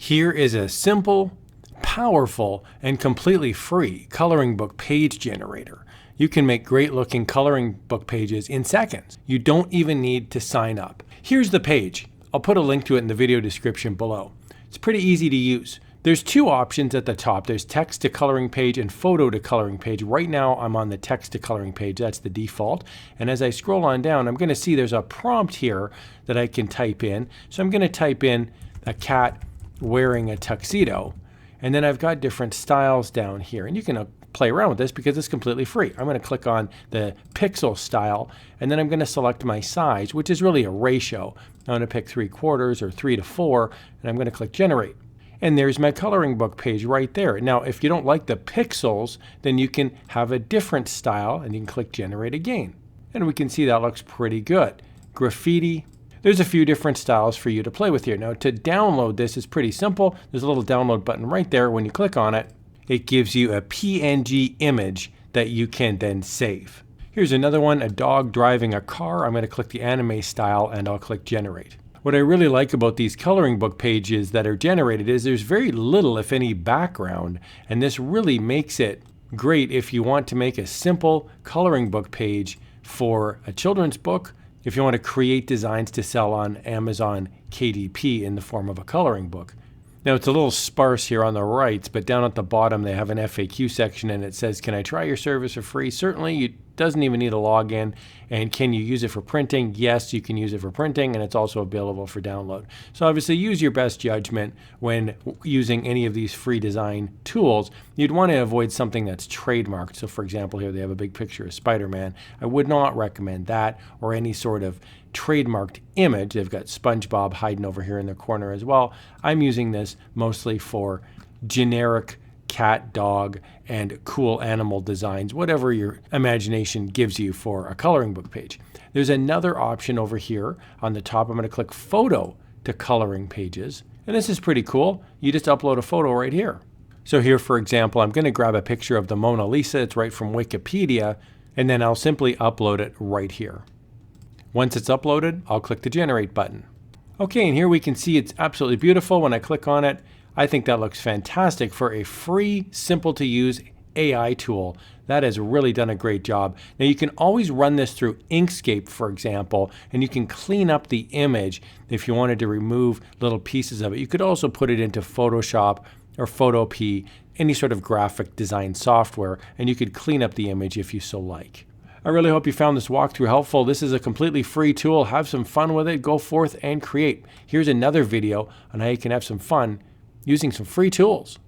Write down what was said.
Here is a simple, powerful, and completely free coloring book page generator. You can make great looking coloring book pages in seconds. You don't even need to sign up. Here's the page. I'll put a link to it in the video description below. It's pretty easy to use. There's two options at the top. There's text to coloring page and photo to coloring page. Right now I'm on the text to coloring page. That's the default. And as I scroll on down, I'm going to see there's a prompt here that I can type in. So I'm going to type in a cat wearing a tuxedo. And then I've got different styles down here. And you can play around with this because it's completely free. I'm going to click on the pixel style, and then I'm going to select my size, which is really a ratio. I'm going to pick 3/4 or 3:4, and I'm going to click generate. And there's my coloring book page right there. Now, if you don't like the pixels, then you can have a different style, and you can click generate again. And we can see that looks pretty good. Graffiti. There's a few different styles for you to play with here. Now, to download this is pretty simple. There's a little download button right there. When you click on it, it gives you a PNG image that you can then save. Here's another one, a dog driving a car. I'm going to click the anime style and I'll click generate. What I really like about these coloring book pages that are generated is there's very little, if any, background, and this really makes it great if you want to make a simple coloring book page for a children's book, if you want to create designs to sell on Amazon KDP in the form of a coloring book. Now it's a little sparse here on the right, but down at the bottom they have an FAQ section and it says, can I try your service for free? Certainly, it doesn't even need a login. And can you use it for printing? Yes, you can use it for printing, and it's also available for download. So obviously use your best judgment when using any of these free design tools. You'd want to avoid something that's trademarked. So for example, here they have a big picture of Spider-Man. I would not recommend that, or any sort of trademarked image. They've got SpongeBob hiding over here in the corner as well. I'm using this mostly for generic cat, dog, and cool animal designs, whatever your imagination gives you for a coloring book page. There's another option over here on the top. I'm going to click photo to coloring pages. And this is pretty cool. You just upload a photo right here. So here, for example, I'm going to grab a picture of the Mona Lisa. It's right from Wikipedia, and then I'll simply upload it right here. Once it's uploaded, I'll click the generate button. Okay, and here we can see it's absolutely beautiful. When I click on it, I think that looks fantastic for a free, simple to use AI tool. That has really done a great job. Now you can always run this through Inkscape, for example, and you can clean up the image if you wanted to remove little pieces of it. You could also put it into Photoshop or Photopea, any sort of graphic design software, and you could clean up the image if you so like. I really hope you found this walkthrough helpful. This is a completely free tool. Have some fun with it. Go forth and create. Here's another video on how you can have some fun using some free tools.